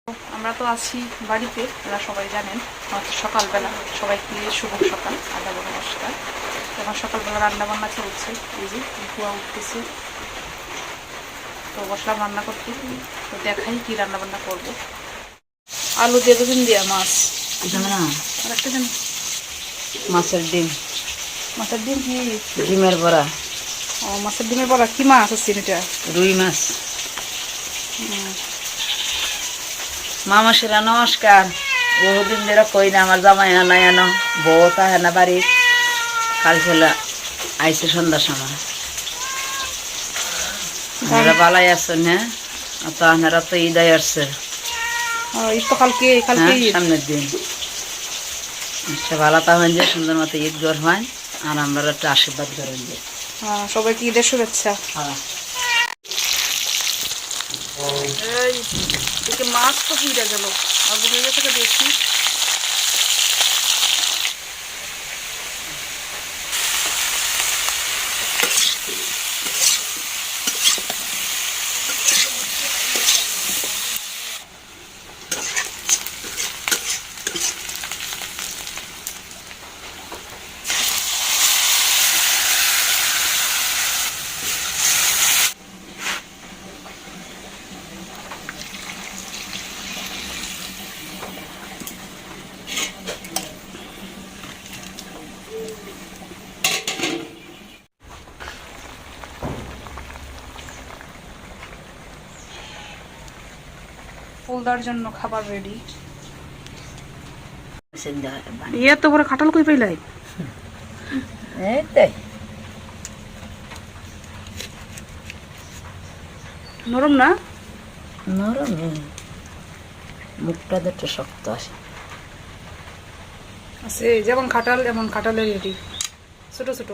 আমরা তো আছি বাড়িতে, আপনারা সবাই জানেন। সকালবেলা সবাইকে শুভ সকাল, আদাব নমস্কার। এখন সকালবেলা রান্না বান্না চলছে, এই যে ধোয়া উঠতেছে, তো বসলাম রান্না করতে। তো দেখাই কি রান্না বান্না করবো। আলু দিয়ে বেগুন দিয়া মাছ, আর একটা দিন মাছের ডিম, মাছের ডিম। কি ডিমের বড়া? ও, মাছের ডিমের বড়া। কি মাছ আছে এটা? রুই মাছ। মামাসিরা নমস্কার। বহুদিন ধরে কই না আমার জামাই আনা এনো, বউ তাহে না বাড়ি। কাল ফেলা আইসে সন্ধ্যার সময়। আপনারা বালাই আছেন? হ্যাঁ, তো আপনারা তো ঈদাই আসছে। ঈদ তো কালকে, সামনের দিন। আচ্ছা, ভালো তাহলে যে সুন্দর মতো ঈদ গর হয়, আর আমরা একটু আশীর্বাদ করেন যে সবাইকে ঈদের শুভেচ্ছা। এই মাছ তো পুড়ে গেল, আগুন হয়ে থেকে দেখি। ফুলদার জন্য খাবার রেডি। এত বড় খাটাল কই পাইলাই? নরম না? নরম, মুখটা একটু শক্ত আছে। যেমন খাটাল এমন খাটালের রেডি, ছোট ছোট।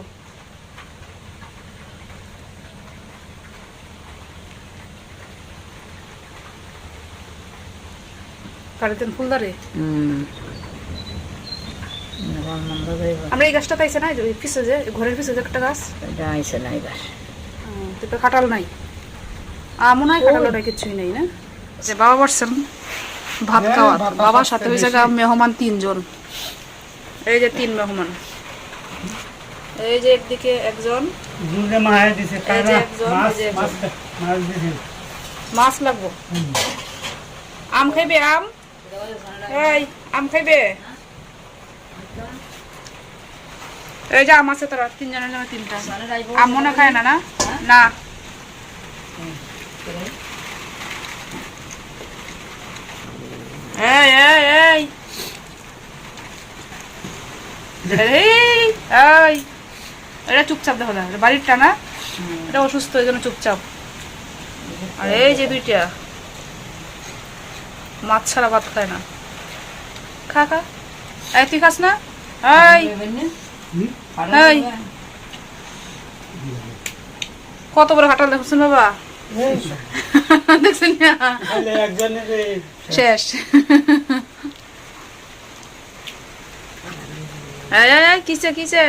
কারিতেন ফুলদারে। আমরা এই গাছটা পাইছে না, পিছে যে ঘরের পিছে যে একটা গাছ, এটা আইছে না এই গাছ। তো খাটাল নাই, মনে হয় খাটাল ওটা কিছুই নেই না। যে বাবা বসছেন ভাত খাওয়া, বাবার সাথে হয়েছে মেহমান 3 জন। এই যে 3 মেহমান, এই যে একদিকে একজন, মাছ লাগবো। আম খাইবে? আম খাইবে? এই যে আম আছে তোরা 3 জনের জন্য 3টা। আম মনে খায় না? না এই এই এই এই এটা চুপচাপ দেখো, বাড়িরটা না, এটা অসুস্থ, এই জন্য চুপচাপ। আর এই যে 2টা মাছ ছাড়া ভাত খায় না। খা খা, এই তুই খাস না? এই কত বড় কাঁঠাল দেখছেন বাবা? দেখছেন শেষ। কিসে কিসে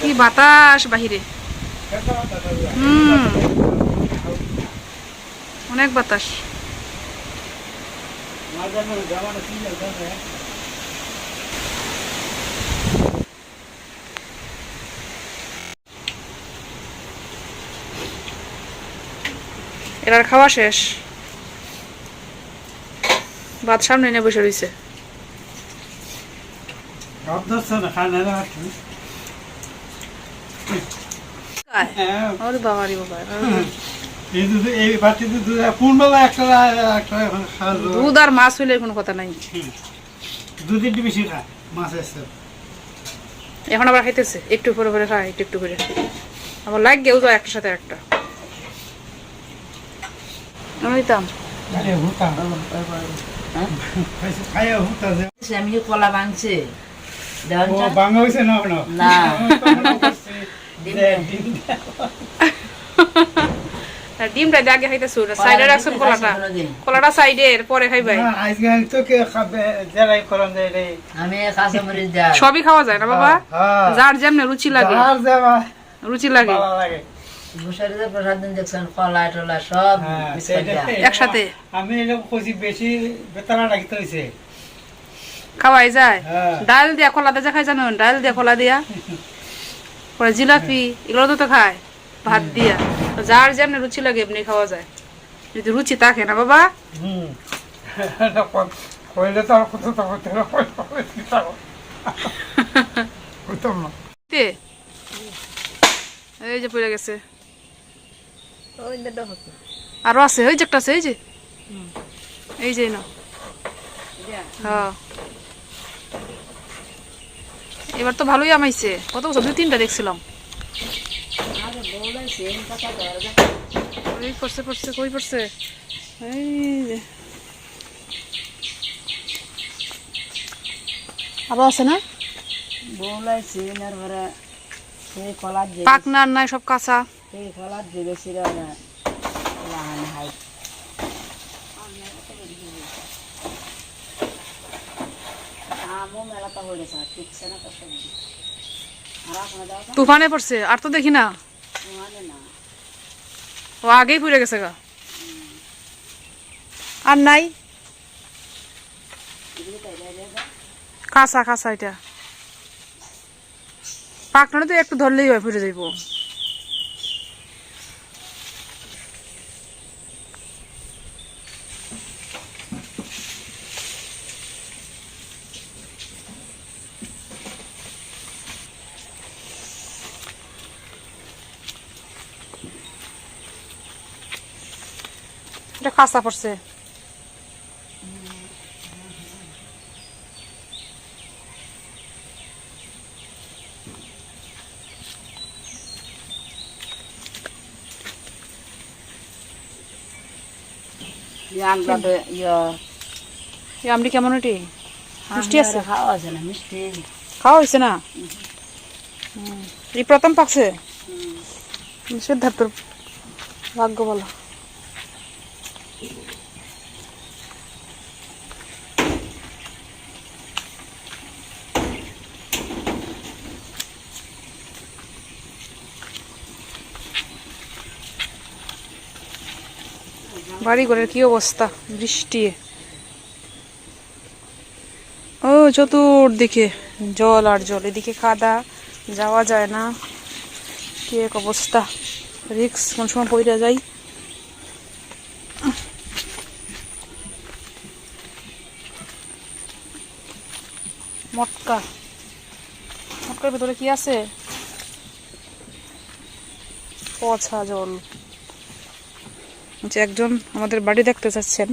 কি বাতাস বাহিরে, অনেক বাতাস। এরার খাওয়া শেষ, ভাত সামনে নিয়ে বসে রয়েছে। দুধ আর মাছ হইলে কোনো কথা নাই। এখন আবার খাইতেছে, একটু করে করে খায়, একটু একটু করে। আবার লাগেও তো একটার সাথে একটা। আমি কলা ভাঙছে ডিমটা আগে খাইতেছো, সাইডে রাখছেন কলাটা, কলাটা সাইডের পরে খাইবাই। সবই খাওয়া যায় না বাবা, যার যেমন রুচি লাগে, রুচি লাগে। ঘুষারি যে প্রসাদ দিন দেখছেন কলা টলা সব হ্যাঁ, মিক্স করে দেয়া। একসাথে আমি এরকম খুশি বেশি বেতনা রাখতে হয়েছে। খাওয়াই যায় হ্যাঁ। ডাল দিয়া কলা দিয়ে খাই জানো ডাল দিয়া কলা দিয়া পরে জিলাপি এগুলো তো খায় ভাত দিয়া তো যার যেমনি রুচি লাগে এমনি খাওয়া যায় যদি রুচি থাকে না বাবা হুম কইলে তো আর কত তো করতে না করতাম না। তে এই যে পড়ে গেছে ওই যে দেখো তো। আরো আছে ওই যে একটা আছে এই যে না হ্যাঁ এবার তো ভালোই আমাইছে কত বছর 2-3টা দেখছিলাম আরে বউলাই সেম কথা ধরে যা। ওই পড়ছে পড়ছে কই পড়ছে এই যে আরো আছে না বউলাই সেম আর ঘরে সেই কলার যে পাকনার নাই সব কাঁচা সেই কলার যে বেশি রে না লাহান হাই আমও মেলাটা হয়েছে ঠিকছে না কষ্ট আর আপনার দাও তুফানে পড়ছে আর তো দেখি না মানে না ও আগেই পড়ে গেছে গা আর নাই কাঁচা কাঁচা এটা পাকনাটা তো একটু ধরলেই হয় পড়ে যাইব এটা কাঁচা পড়ছে আমটা এই আমটি কেমন এটি মিষ্টি আছে খাওয়া আছে না মিষ্টি খাওয়া হয়েছে না এই প্রথম পাকছে সিদ্ধার্থর ভাগ্য বলো বাড়ি ঘরের কি অবস্থা বৃষ্টি ও চতুর্দিকে জল আর জল এদিকে কাদা যাওয়া যায় না কি এক অবস্থা রিক্স কোন সময় পইরা যাই মটকা মটকার ভিতরে কি আছে পচা জল যে একজন আমাদের বাড়ি দেখতে চাচ্ছেন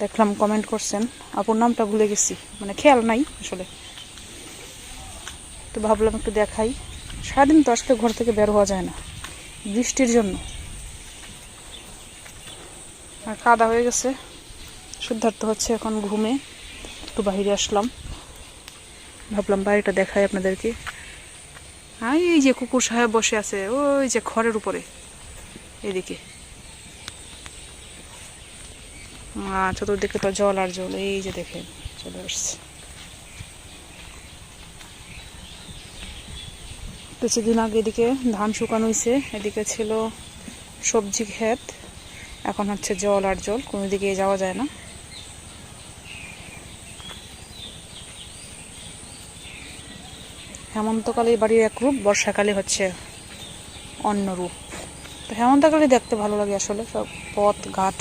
দেখলাম কমেন্ট করছেন আপুর নামটা ভুলে গেছি মানে খেয়াল নাই আসলে তো ভাবলাম একটু দেখাই সারাদিন তো আসলে ঘর থেকে বের হওয়া যায় না বৃষ্টির জন্য আর কাদা হয়ে গেছে সিদ্ধার্থ হচ্ছে এখন ঘুমে একটু বাইরে আসলাম ভাবলাম বাড়িটা দেখাই আপনাদেরকে এই যে কুকুর সাহেব বসে আছে ওই যে খড়ের উপরে এদিকে চতুর্দিকে তো জল আর জল এই যে দেখেন চলে আসছে কিছুদিন আগে এদিকে ধান শুকানো হয়েছে এদিকে ছিল সবজি ক্ষেত এখন হচ্ছে জল আর জল কোনো দিকে যাওয়া যায় না হেমন্তকালে বাড়ির এক রূপ বর্ষাকালে হচ্ছে অন্য রূপ তো হেমন্তকালে দেখতে ভালো লাগে আসলে সব পথ ঘাট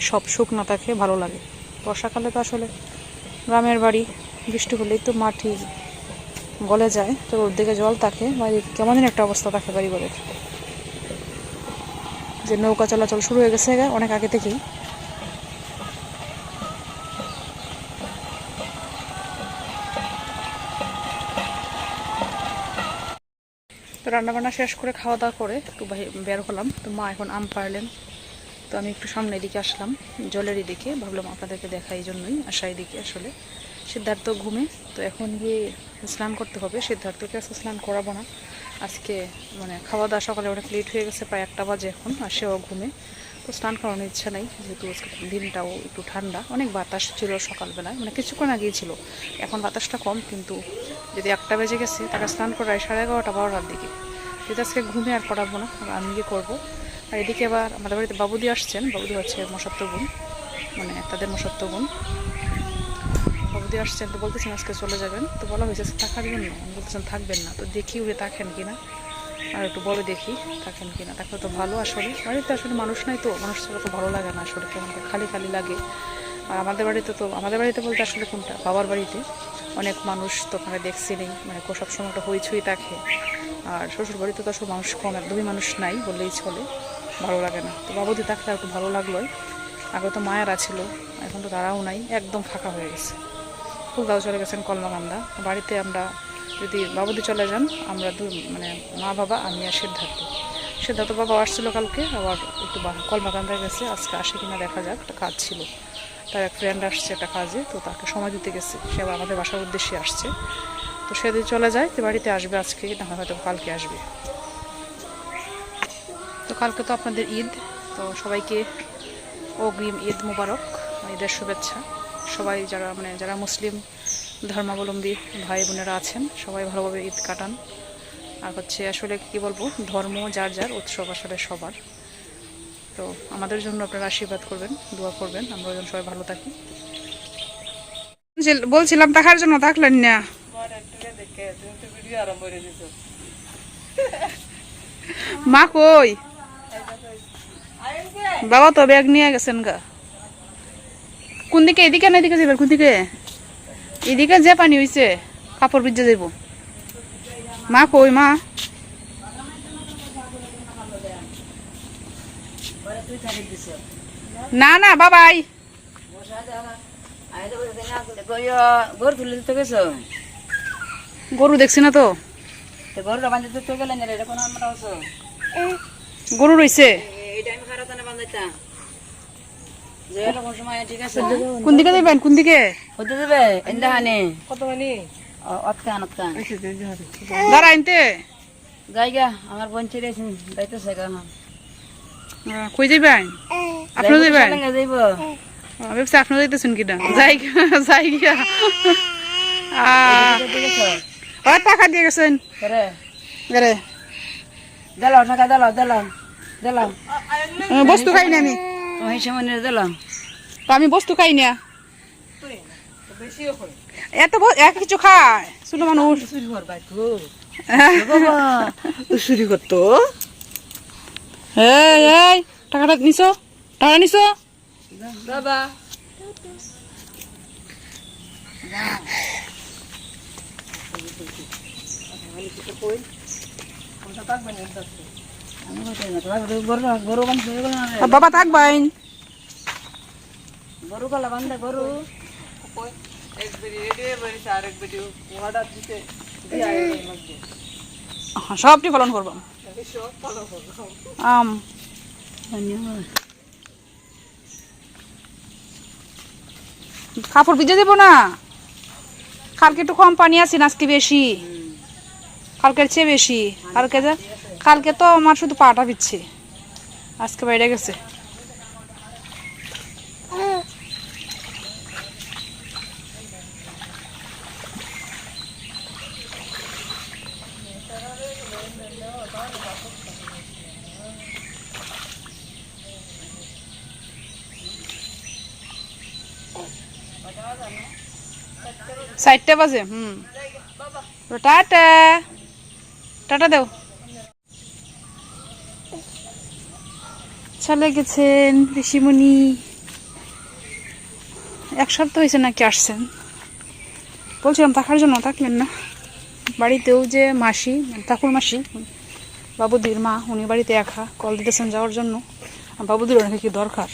সব শুকনো থাকে ভালো লাগে বর্ষাকালে তো আসলে গ্রামের বাড়ি বৃষ্টি হলেই তো মাটি গলে যায় তো ওর দিকে জল থাকে বাড়ির কেমন একটা অবস্থা থাকে বাড়ি ঘরের যে নৌকা চলাচল শুরু হয়ে গেছে অনেক আগে থেকেই তো রান্নাবান্না শেষ করে খাওয়া দাওয়া করে একটু বের হলাম তো মা এখন আম পারলেন তো আমি একটু সামনে এদিকে আসলাম জলের এদিকে ভাবলাম আপনাদেরকে দেখা এই জন্যই আসা এদিকে আসলে সিদ্ধার্থ ঘুমে তো এখন গিয়ে স্নান করতে হবে সিদ্ধার্থকে আজকে স্নান করাবো না আজকে মানে খাওয়া দাওয়া সকালে অনেক লেট হয়ে গেছে প্রায় 1টা বাজে এখন আর সেও ঘুমে তো স্নান করানোর ইচ্ছা নেই যেহেতু আজকে দিনটাও একটু ঠান্ডা অনেক বাতাস ছিল সকালবেলায় মানে কিছুক্ষণ আগেই ছিল এখন বাতাসটা কম কিন্তু যদি 1টা বেজে গেছে তাকে স্নান করায় 11:30 12টার দিকে তো যেহেতু আজকে ঘুমে আর পড়াবো না, আমি গিয়ে করবো। আর এদিকে আবার আমাদের বাড়িতে বাবুদি আসছেন, বাবুদি হচ্ছে মশাত্তর বোন, মানে তাদের মশাত্তর বোন। বাবুদি আসছেন, তো বলতেছেন আজকে চলে যাবেন, তো বলা হয়েছে আজকে থাকার জন্য, আমি বলতেছেন থাকবেন না, তো দেখি উড়ে থাকেন কিনা, আর একটু বলে দেখি থাকেন কিনা, থাকলে তো ভালো। আসলে বাড়িতে আসলে মানুষ নাই তো, মানুষ ছাড়া তো ভালো লাগে না, আসলে কেমন খালি খালি লাগে। আর আমাদের বাড়িতে বলতে আসলে কোনটা, বাবার বাড়িতে অনেক মানুষ তো আপনারা দেখছেনই, মানে সবসময় একটা হইচই থাকে। আর শ্বশুর বাড়িতে তো আসলে মানুষ কম, একদমই মানুষ নাই বললেই চলে, ভালো লাগে না। তো বাবুদি থাকলে একটু ভালো লাগলোই। আগে তো মায়েরা ছিল, এখন তো তারাও নাই, একদম ফাঁকা হয়ে গেছে। ফুলগাঁও চলে গেছেন কলমাকান্দা। বাড়িতে আমরা যদি বাবুদি চলে যান, আমরা মানে মা বাবা, আমি আর সিদ্ধার্থ বাবা আসছিল কালকে, আবার একটু কলমাকান্দায় গেছে, আজকে আসে কিনা দেখা যাক, একটা কাজ ছিল, তার এক ফ্রেন্ড আসছে একটা কাজে, তো তাকে সময় দিতে গেছে, সে আবার আমাদের বাসার উদ্দেশ্যে আসছে। তো সে যদি চলে যায় তো বাড়িতে আসবে আজকে, না হয়তো কালকে আসবে। তো কালকে তো আপনাদের ঈদ, তো সবাইকে অগ্রিম ঈদ মুবারক, ঈদের শুভেচ্ছা। সবাই যারা মুসলিম ধর্মাবলম্বী ভাই বোনেরা আছেন, সবাই ভালোভাবে ঈদ কাটান। আর হচ্ছে আসলে কি বলবো, ধর্ম যার যার উৎসব আসলে সবার। তো আমাদের জন্য আপনারা আশীর্বাদ করবেন, দোয়া করবেন, আমরা যেন সবাই ভালো থাকি। বলছিলাম থাকার জন্য, থাকলেন না। মা কই? বাবা তো ব্যাগ নিয়ে গেছেন গা। কোন দিকে? এদিকে না এদিকে যাবেন? কোন দিকে? এদিকে যে পানি হইছে, কাপড় ভিজে যাইব। মা কই? মা না না বাবাই, গরু তুলে দিতে গেছো? গরু দেখছি না তো। গরুটা বাঁধতে তো গেলেন, এটা কোনো আমরা আছো? গরু রইছে এই টাইম খারাপ না বাঁধাইতা যে এরকম সময়, ঠিক আছে? কোন দিকে যাবেন? কোন দিকে হতে দেবে এন্দাহানি কত মানে অতকান অতকান দাঁড়া আনতে জায়গা আমার বোন ছেড়ে যাইতেছে গা। কই যাবেন? আপনি যাবেন? যাইব ভাবছি আপনি যাইতেছেন কিনা। জায়গা টাকা দিয়ে গেছেন রে। দিলাও টাকা, দিলাও বস্তু খাই না আমি, ওই সময় দিলাম। তো আমি বস্তু খাই না, এত কিছু খায় ছোট মানুষ। চুরি করতো। এই টাকাটা নিছো? টাকা নিছো? বাবা বাবা থাকবেন? গরু গলা বান্ধে গরু সবটি পালন করবাম। কাপড় ভিজে দেবো না, কালকে একটু কম পানি আছে, আজকে বেশি, কালকের চেয়ে বেশি। কালকে তো আমার শুধু পাটা ভিজছে, আজকে বাইরে গেছে। চারটে বাজে। টাটা টাটা দেও। চলে গেছেন ঋষিমণি, এক সপ্তাহ হয়েছে নাকি আসছেন। বলছিলাম থাকার জন্য, থাকলেন না। বাড়িতেও যে মাসি, ঠাকুর মাসি বাবুদির মা, উনি বাড়িতে একা, কল দিতেছেন যাওয়ার জন্য। বাবুদির অনেক কি দরকার,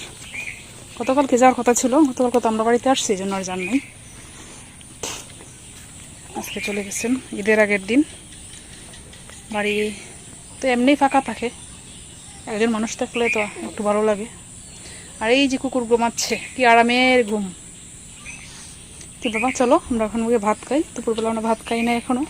গতকালকে যাওয়ার কথা ছিল, গতকাল তো আমরা বাড়িতে আসছি, এই জন্য আর জান নাই। আজকে চলে গেছেন ঈদের আগের দিন। বাড়ি তো এমনি ফাঁকা থাকে, একজন মানুষ থাকলে তো একটু ভালো লাগে। আর এই যে কুকুর ঘুমাচ্ছে, কি আরামের ঘুম। কি বাবা চলো আমরা এখন ভাত খাই, দুপুরবেলা আমরা ভাত খাই না এখনো।